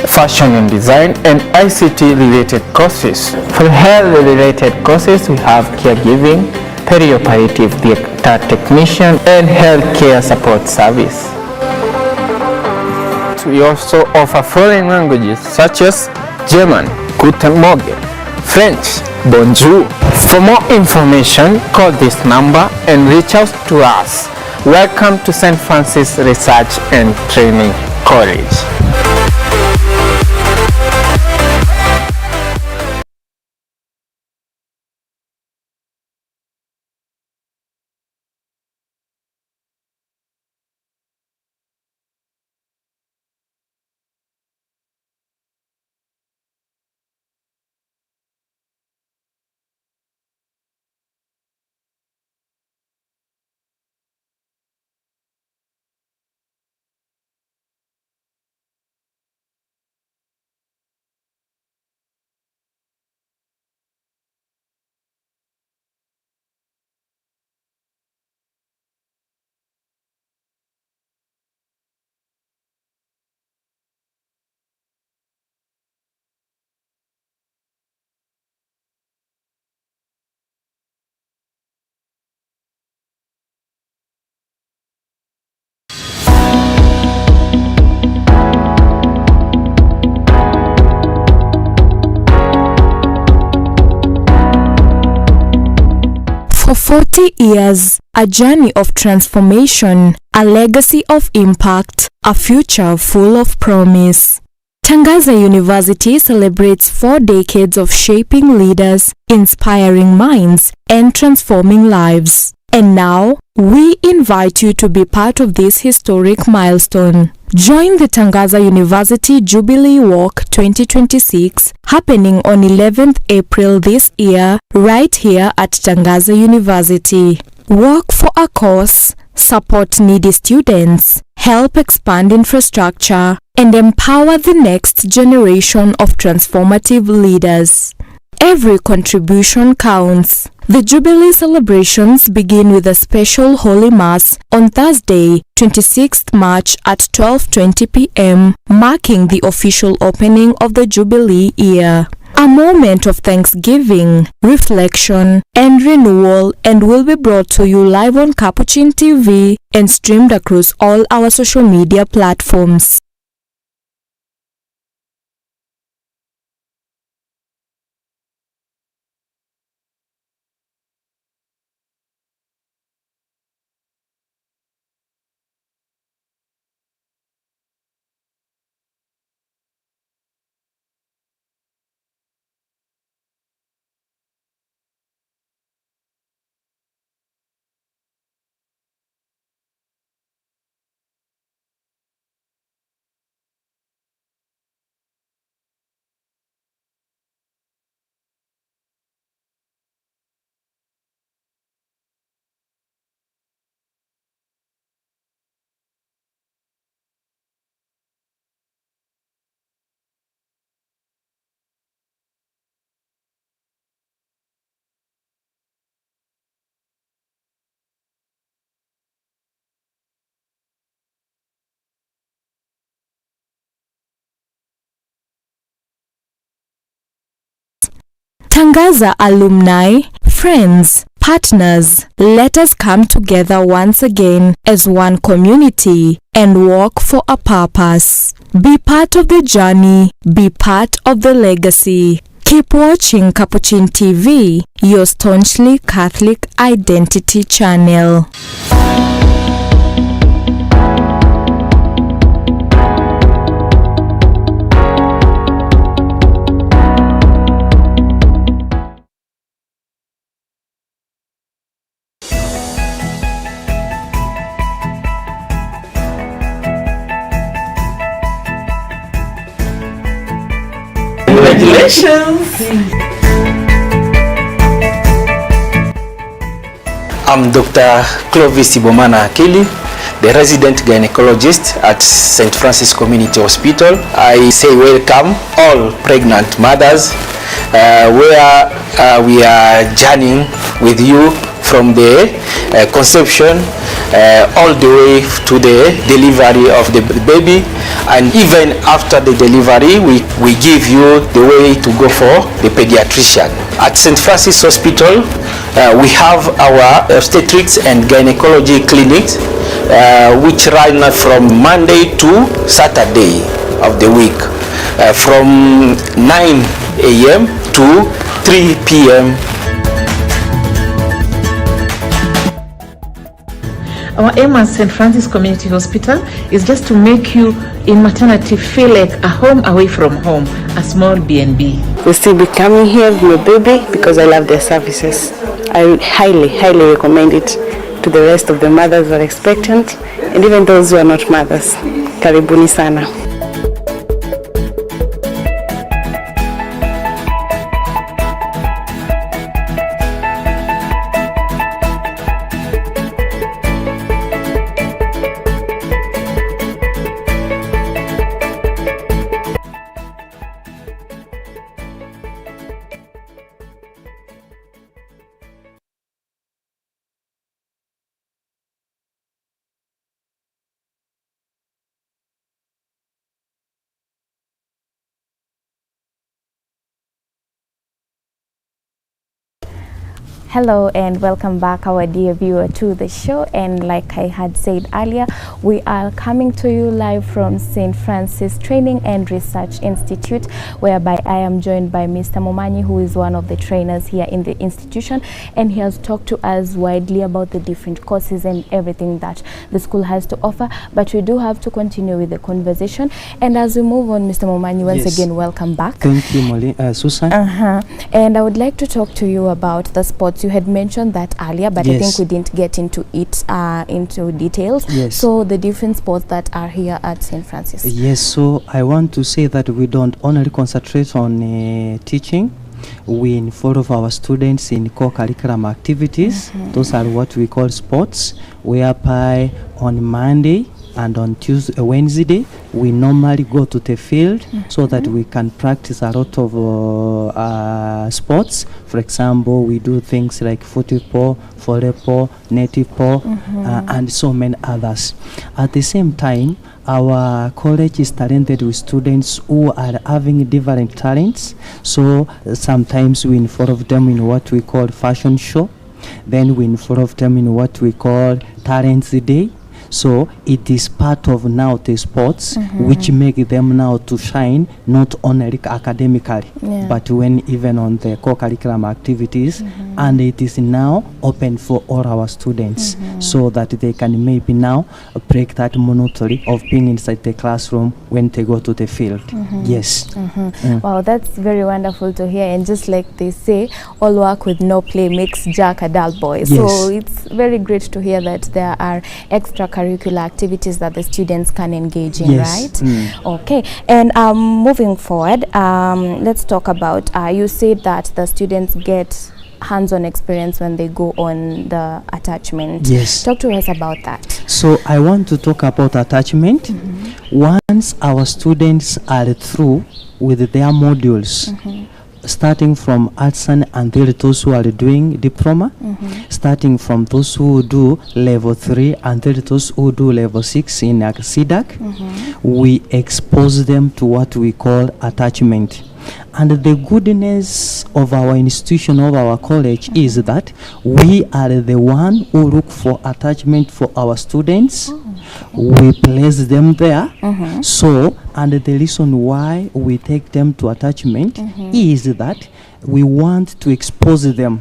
fashion and design, and ICT-related courses. For the health-related courses, we have caregiving, perioperative theater technician, and healthcare support service. We also offer foreign languages such as German, Guten Morgen, French, Bonjour. For more information, call this number and reach out to us. Welcome to St. Francis Research and Training College. For 40 years, a journey of transformation, a legacy of impact, a future full of promise. Tangaza University celebrates 4 decades of shaping leaders, inspiring minds, and transforming lives. And now, we invite you to be part of this historic milestone. Join the Tangaza University Jubilee Walk 2026, happening on 11th April this year, right here at Tangaza University. Work for a cause, support needy students, help expand infrastructure, and empower the next generation of transformative leaders. Every contribution counts. The Jubilee celebrations begin with a special Holy Mass on Thursday, 26th March at 12:20 p.m., marking the official opening of the Jubilee year. A moment of thanksgiving, reflection, and renewal, and will be brought to you live on Capuchin TV and streamed across all our social media platforms. Tangaza alumni, friends, partners, let us come together once again as one community and work for a purpose. Be part of the journey, be part of the legacy. Keep watching Capuchin TV, your staunchly Catholic identity channel. Congratulations! I'm Dr. Clovis Ibomana Akili, the resident gynecologist at St. Francis Community Hospital. I say welcome all pregnant mothers where we are journeying with you from the conception all the way to the delivery of the baby, and even after the delivery we give you the way to go for the pediatrician. At St. Francis Hospital we have our obstetrics and gynecology clinics which run from Monday to Saturday of the week from 9 a.m. to 3 p.m. Our aim at St. Francis Community Hospital is just to make you in maternity feel like a home away from home, a small B&B. We'll still be coming here with my baby because I love their services. I highly recommend it to the rest of the mothers who are expectant and even those who are not mothers. Karibuni sana. Hello and welcome back, our dear viewer, to the show. And like I had said earlier, we are coming to you live from St. Francis Training and Research Institute, whereby I am joined by Mr. Momanyi, who is one of the trainers here in the institution, and he has talked to us widely about the different courses and everything that the school has to offer. But we do have to continue with the conversation, and as we move on, Mr. Momanyi, once again, welcome back. Thank you, Molly. Susan. And I would like to talk to you about the sports. You had mentioned that earlier, but I think we didn't get into it into details. So the different sports that are here at St. Francis. Yes, so I want to say that we don't only concentrate on teaching. We involve our students in co-curriculum activities. Those are what we call sports, whereby on Monday and on Wednesday we normally go to the field so that we can practice a lot of sports. For example, we do things like football, volleyball, netball, and so many others. At the same time, our college is talented with students who are having different talents, so sometimes we involve them in what we call fashion show, then we involve them in what we call Talents Day. So it is part of now the sports which make them now to shine, not only academically, but when even on the co-curriculum activities, and it is now open for all our students so that they can maybe now break that monotony of being inside the classroom when they go to the field. Yes. Wow, that's very wonderful to hear. And just like they say, all work with no play makes Jack a dull boy. So it's very great to hear that there are extracurricular activities that the students can engage in, right? Okay. And moving forward, let's talk about, you said that the students get hands-on experience when they go on the attachment. Yes. Talk to us about that. So I want to talk about attachment. Once our students are through with their modules, starting from arts and those who are doing diploma, starting from those who do level 3 and those who do level 6 in CDAC, we expose them to what we call attachment. And the goodness of our institution, of our college, is that we are the one who look for attachment for our students. We place them there. So, and the reason why we take them to attachment is that we want to expose them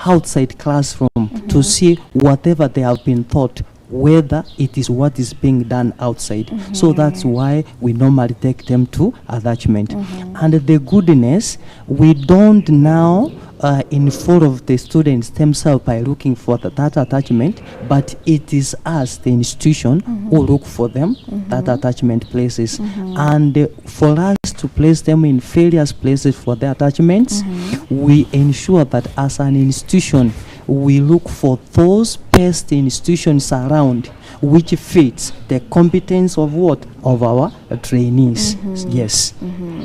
outside classroom to see whatever they have been taught, whether it is what is being done outside. So that's why we normally take them to attachment. And the goodness, we don't now inform of the students themselves by looking for that attachment, but it is us, the institution, who look for them, that attachment places. And for us to place them in various places for the attachments, we ensure that as an institution, we look for those best institutions around which fits the competence of what? Of our trainees. Yes.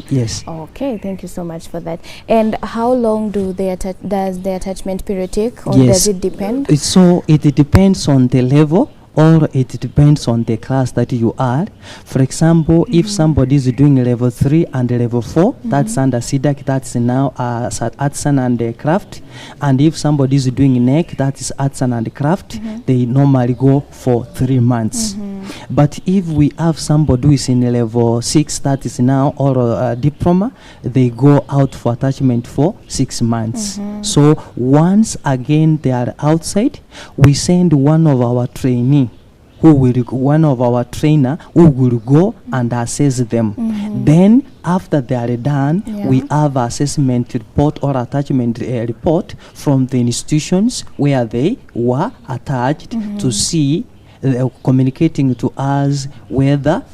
Yes. Okay, thank you so much for that. And how long does the attachment period take, or Yes. does it depend? So it depends on the level, or it depends on the class that you are. For example, if somebody is doing level 3 and level 4, that's under CDAC, that's now arts and craft. And if somebody is doing NEC, that is arts and craft, they normally go for 3 months. But if we have somebody who is in level 6, that is now or a diploma, they go out for attachment for 6 months. So once again they are outside, we send one of our trainee, one of our trainer who will go and assess them. Then after they are done, we have assessment report or attachment report from the institutions where they were attached to see, communicating to us whether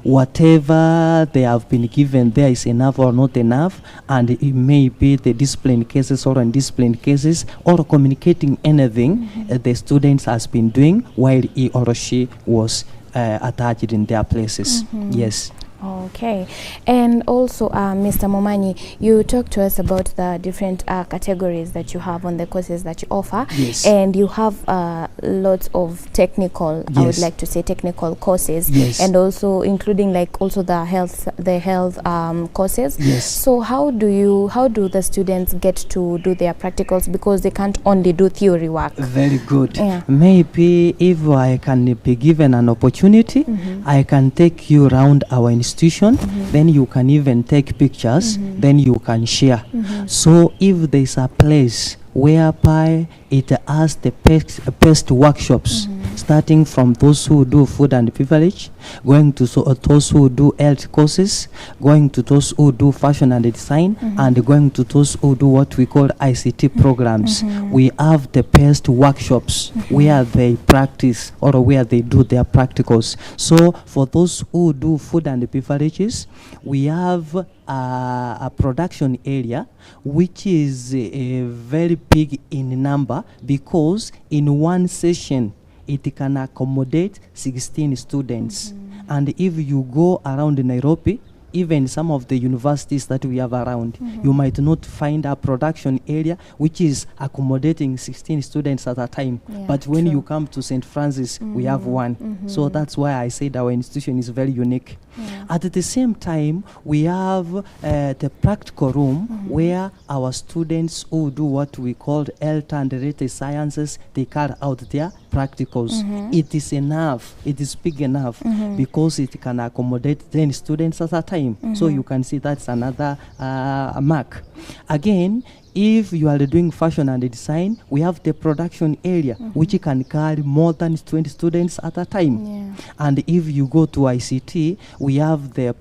whatever they have been given there is enough or not enough, and it may be the discipline cases or undisciplined cases, or communicating anything the students has been doing while he or she was attached in their places. Yes. Okay. And also, Mr. Momanyi, you talked to us about the different categories that you have on the courses that you offer. Yes. And you have lots of technical, I would like to say technical courses. Yes. And also including like also the health courses. Yes. So how do the students get to do their practicals, because they can't only do theory work? Very good. Yeah. Maybe if I can be given an opportunity, I can take you around our institution, then you can even take pictures, then you can share. So if there's a place whereby it has the best workshops, starting from those who do food and beverage, going to those who do health courses, going to those who do fashion and design, and going to those who do what we call ICT programs. We have the best workshops where they practice or where they do their practicals. So for those who do food and beverages, we have a production area which is very big in number, because in one session it can accommodate 16 students. And if you go around Nairobi, even some of the universities that we have around, you might not find a production area which is accommodating 16 students at a time. But when you come to St. Francis, we have one. So that's why I said our institution is very unique. At the same time, we have the practical room where our students who do what we call health and related sciences, they carry out their practicals. It is enough, it is big enough, because it can accommodate 10 students at a time. So you can see that's another mark. Again, if you are doing fashion and design, we have the production area which can carry more than 20 students at a time. And if you go to ICT, we have the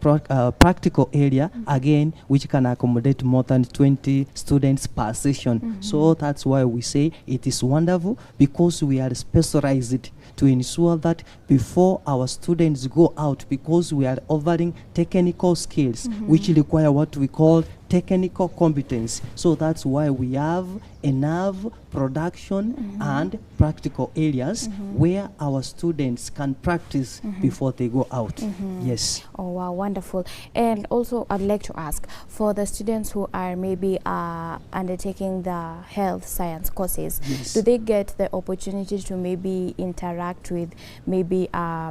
practical area again, which can accommodate more than 20 students per session. So that's why we say it is wonderful, because we are specialized to ensure that before our students go out, because we are offering technical skills which require what we call technical competence. So that's why we have enough production and practical areas where our students can practice before they go out. Yes. Oh wow, wonderful. And also I'd like to ask, for the students who are maybe undertaking the health science courses, do they get the opportunity to maybe interact with maybe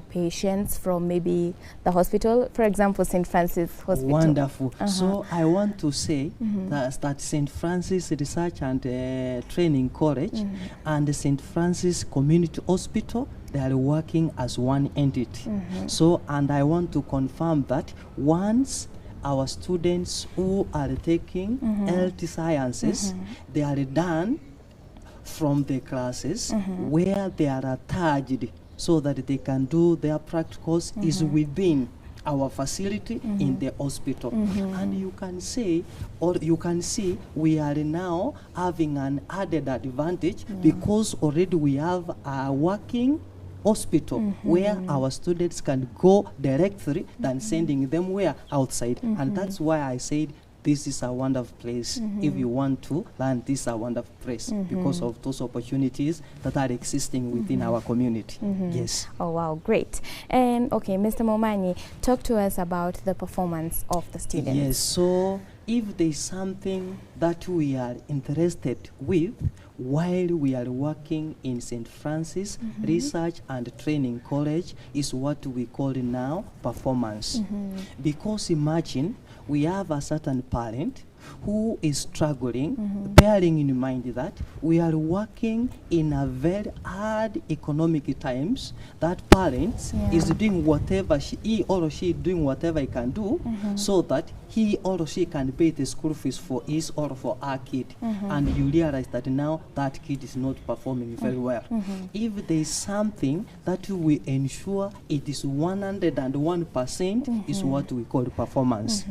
patients from maybe the hospital, for example St. Francis Hospital? Wonderful. So I want to say that St. Francis Research and Training College and St. Francis Community Hospital, they are working as one entity. So, and I want to confirm that once our students who are taking health sciences, they are done from the classes where they are attached so that they can do their practicals is within our facility in the hospital. And you can say, or you can see, we are now having an added advantage because already we have a working hospital where our students can go directly than sending them where outside. And that's why I said this is a wonderful place. If you want to learn, this is a wonderful place because of those opportunities that are existing within our community. Yes. Oh wow, great. And okay, Mr. Momani, talk to us about the performance of the students. Yes, so if there is something that we are interested with while we are working in St. Francis Research and Training College is what we call now performance. Because imagine we have a certain parent who is struggling, bearing in mind that we are working in a very hard economic times. That parent is doing whatever he or she doing whatever he can do so that he or she can pay the school fees for his or for our kid. And you realize that now that kid is not performing very well. If there is something that we ensure it is 101% is what we call performance.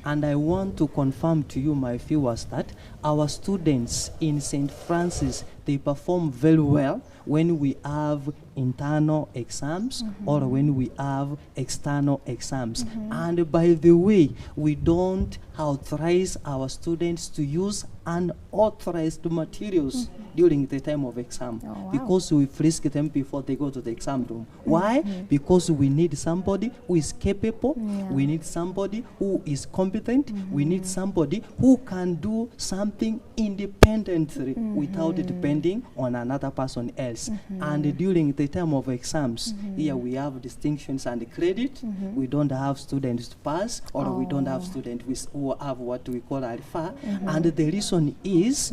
And I want to confirm to you, my viewers, that our students in St. Francis, they perform very well when we have internal exams or when we have external exams. And by the way, we don't authorize our students to use unauthorized materials during the time of exam because we frisk them before they go to the exam room. Why? Because we need somebody who is capable, we need somebody who is competent, we need somebody who can do something independently without depending on another person else. And during the time of exams, here we have distinctions and credit. We don't have students to pass, or we don't have students who have what we call alpha. And the reason is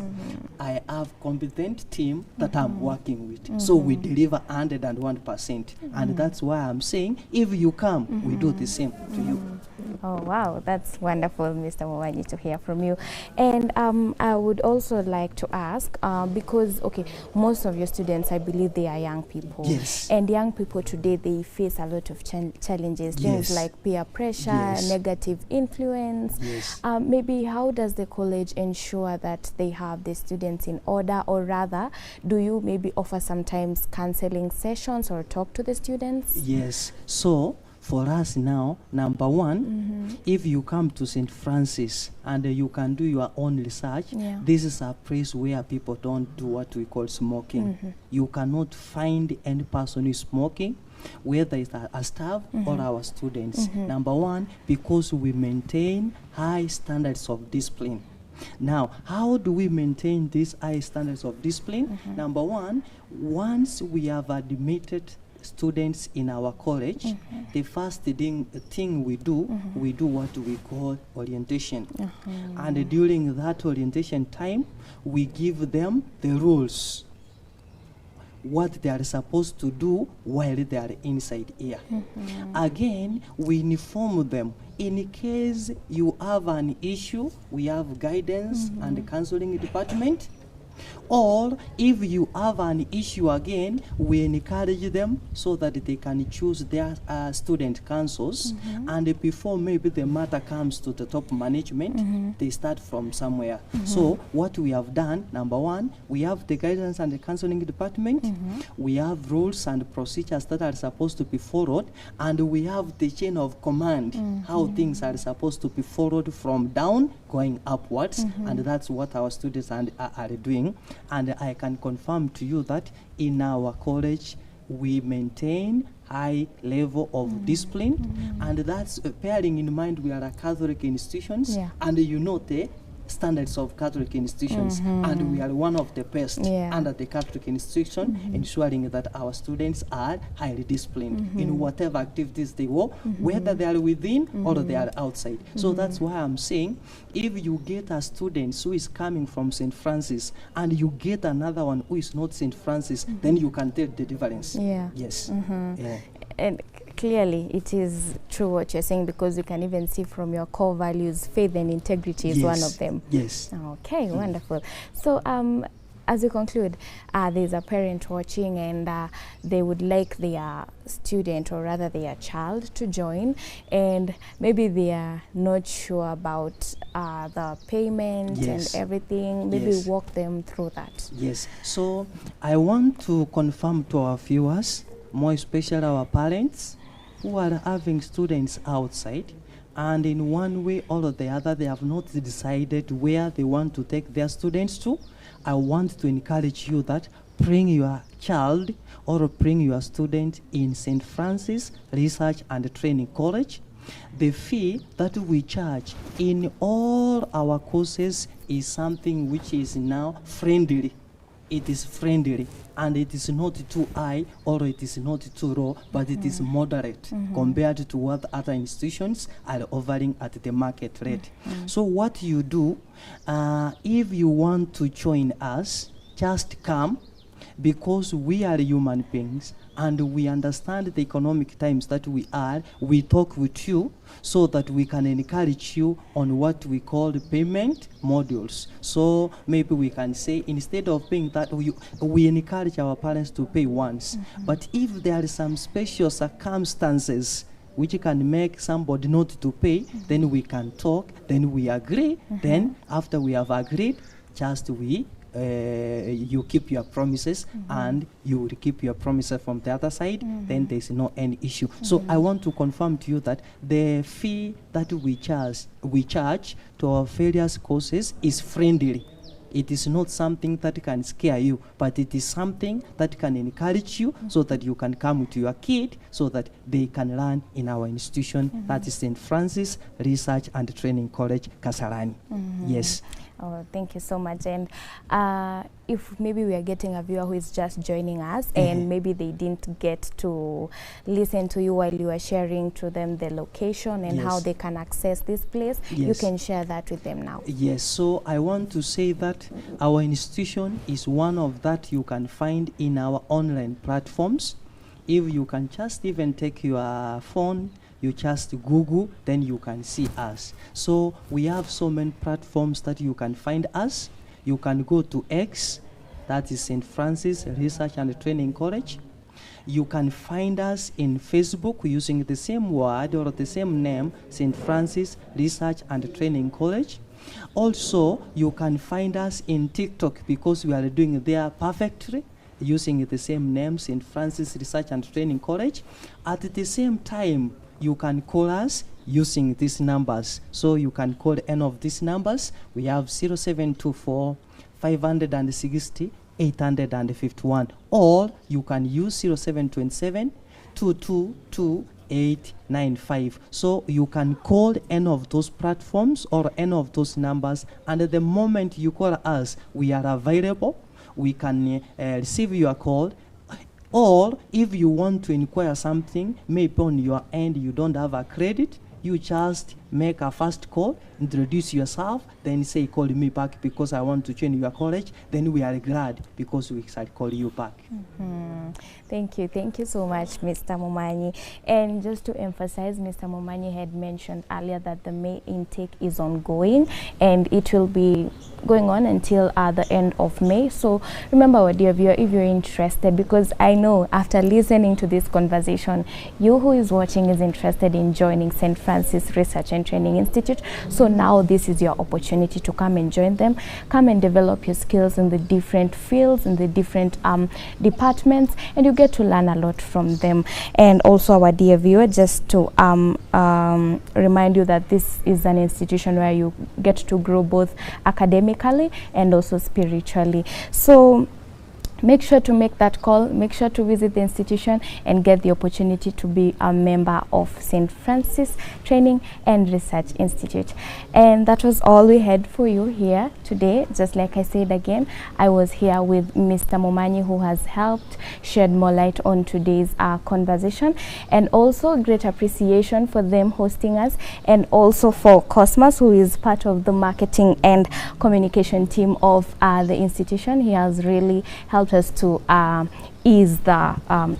I have competent team that I'm working with. So we deliver 101%. And that's why I'm saying if you come, we do the same to you. Oh wow, that's wonderful, Mr. Mwanyi, to hear from you. And I would also like to ask, because okay, most of your students, I believe they are young people. Yes. And young people today, they face a lot of challenges, things like peer pressure, negative influence. Maybe how does the college ensure that they have the students in order, or rather, do you maybe offer sometimes counseling sessions or talk to the students? Yes. So for us now, number one, if you come to St. Francis and you can do your own research, this is a place where people don't do what we call smoking. You cannot find any person who is smoking, whether it's a staff or our students. Number one, because we maintain high standards of discipline. Now, how do we maintain these high standards of discipline? Number one, once we have admitted students in our college, the first thing we do what we call orientation. And during that orientation time, we give them the rules, what they are supposed to do while they are inside here. Again, we inform them. In case you have an issue, we have guidance and counseling department. Or if you have an issue again, we encourage them so that they can choose their student councils. And before maybe the matter comes to the top management, they start from somewhere. So what we have done, number one, we have the guidance and the counseling department. We have rules and procedures that are supposed to be followed. And we have the chain of command, how things are supposed to be followed from down going upwards. And that's what our students are doing. thing, and I can confirm to you that in our college we maintain high level of discipline, and that's bearing in mind we are a Catholic institutions, and you know the standards of Catholic institutions, and we are one of the best under the Catholic institution, ensuring that our students are highly disciplined in whatever activities they work, whether they are within or they are outside. So that's why I'm saying, if you get a student who is coming from St. Francis and you get another one who is not St. Francis, then you can tell the difference. Yes. And clearly it is true what you're saying, because you can even see from your core values, faith and integrity is one of them. Yes. Okay, wonderful. So as we conclude, there's a parent watching and they would like their student, or rather their child, to join, and maybe they are not sure about the payment and everything. Maybe walk them through that. Yes. So I want to confirm to our viewers, more especially our parents who are having students outside, and in one way or the other they have not decided where they want to take their students to. I want to encourage you that bring your child or bring your student in St. Francis Research and Training College. The fee that we charge in all our courses is something which is now friendly. It is friendly, and it is not too high or it is not too low, but it is moderate compared to what other institutions are offering at the market rate. So what you do, if you want to join us, just come, because we are human beings and we understand the economic times that we are. We talk with you so that we can encourage you on what we call the payment modules. So maybe we can say, instead of paying that, we encourage our parents to pay once. But if there are some special circumstances which can make somebody not to pay, then we can talk, then we agree, then after we have agreed, just you keep your promises and you will keep your promises from the other side, then there's no any issue. So I want to confirm to you that the fee that we charge to our various courses is friendly. It is not something that can scare you, but it is something that can encourage you so that you can come with your kid so that they can learn in our institution, that is St. Francis Research and Training College, Kasarani. Yes. Oh, thank you so much. And if maybe we are getting a viewer who is just joining us and maybe they didn't get to listen to you while you were sharing to them the location and how they can access this place, you can share that with them now. Yes, so I want to say that our institution is one of that you can find in our online platforms. If you can just even take your phone, you just Google, then you can see us. So we have so many platforms that you can find us. You can go to X, that is St. Francis Research and Training College. You can find us in Facebook using the same word or the same name, St. Francis Research and Training College. Also, you can find us in TikTok, because we are doing there perfectly, using the same name, St. Francis Research and Training College. At the same time, you can call us using these numbers. So you can call any of these numbers. We have 0724 560 851, or you can use 0727 222 895. So you can call any of those platforms or any of those numbers, and at the moment you call us, we are available. We can receive your call. Or if you want to inquire something, maybe on your end you don't have a credit, you just make a first call, introduce yourself, then say, call me back because I want to join your college. Then we are glad because we shall call you back. Thank you so much, Mr. Mumanyi. And just to emphasize, Mr. Mumanyi had mentioned earlier that the May intake is ongoing and it will be going on until the end of May. So remember, our dear viewer, if you're interested, because I know after listening to this conversation, you who is watching is interested in joining St. Francis Research Capuchin Training Institute. So now this is your opportunity to come and join them, come and develop your skills in the different fields, in the different departments, and you get to learn a lot from them. And also, our dear viewer, just to remind you that this is an institution where you get to grow both academically and also spiritually. So make sure to make that call, make sure to visit the institution and get the opportunity to be a member of St. Francis Training and Research Institute. And that was all we had for you here today. Just like I said again, I was here with Mr. Momanyi, who has helped shed more light on today's conversation, and also great appreciation for them hosting us, and also for Cosmas, who is part of the marketing and communication team of the institution. He has really helped us to ease the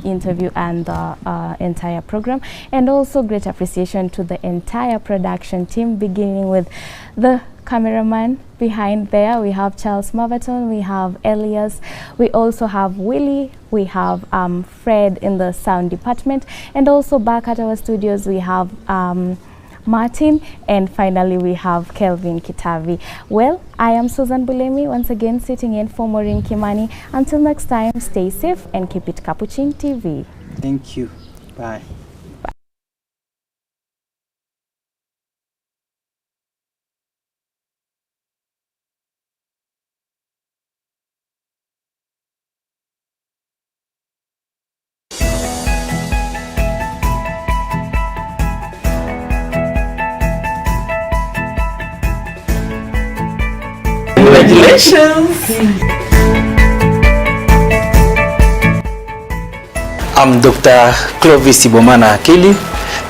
interview and the entire program. And also great appreciation to the entire production team, beginning with the cameraman behind there. We have Charles Maverton, we have Elias, we also have Willie, we have Fred in the sound department, and also back at our studios we have Martin, and finally we have Kelvin Kitavi. Well, I am Susan Bulemi, once again sitting in for Maureen Kimani. Until next time, stay safe and keep it Capuchin TV. Thank you. Bye. Congratulations! I'm Dr. Clovis Ibomana Akili,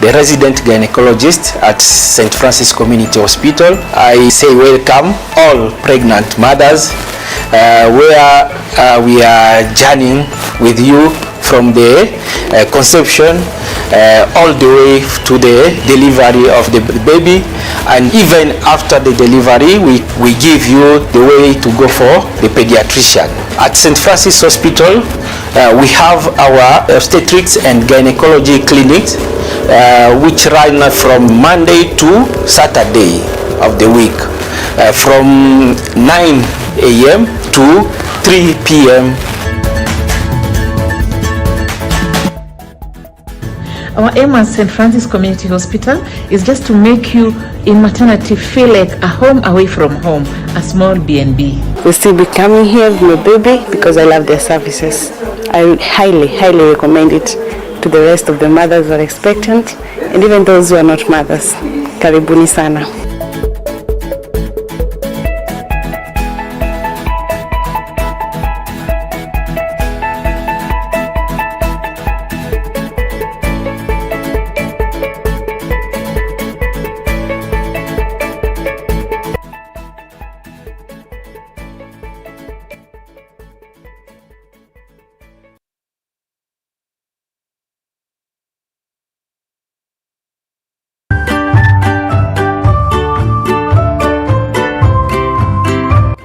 the resident gynecologist at St. Francis Community Hospital. I say welcome all pregnant mothers, where we are journeying with you from the conception all the way to the delivery of the baby, and even after the delivery we give you the way to go for the pediatrician. At St. Francis Hospital we have our obstetrics and gynecology clinics which run from Monday to Saturday of the week from 9 a.m. to 3 p.m. Our aim at St. Francis Community Hospital is just to make you in maternity feel like a home away from home, a small B&B. Will still be coming here with my baby because I love their services. I highly recommend it to the rest of the mothers who are expectant and even those who are not mothers. Karibuni sana.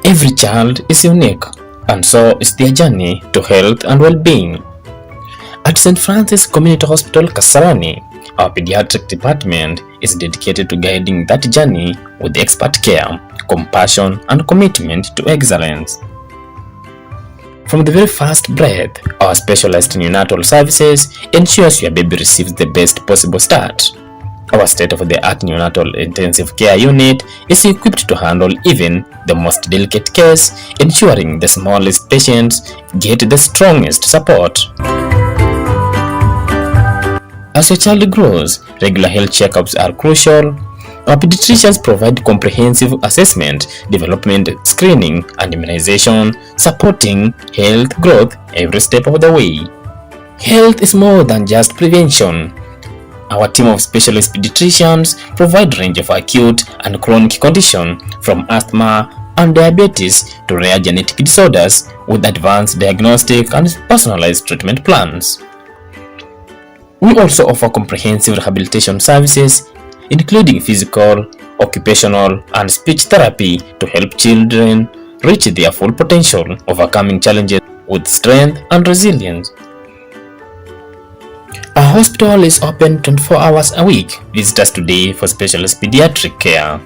Every child is unique, and so is their journey to health and well-being. At St. Francis Community Hospital, Kasarani, our pediatric department is dedicated to guiding that journey with expert care, compassion, and commitment to excellence. From the very first breath, our specialized neonatal services ensures your baby receives the best possible start. Our state-of-the-art neonatal intensive care unit is equipped to handle even the most delicate case, ensuring the smallest patients get the strongest support. As your child grows, regular health checkups are crucial. Our pediatricians provide comprehensive assessment, development, screening, and immunization, supporting health growth every step of the way. Health is more than just prevention. Our team of specialist pediatricians provide a range of acute and chronic conditions from asthma and diabetes to rare genetic disorders with advanced diagnostic and personalized treatment plans. We also offer comprehensive rehabilitation services including physical, occupational, and speech therapy to help children reach their full potential, overcoming challenges with strength and resilience. Our hospital is open 24 hours a week. Visit us today for specialist pediatric care.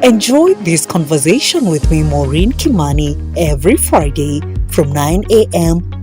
Enjoy this conversation with me, Maureen Kimani, every Friday from 9 a.m.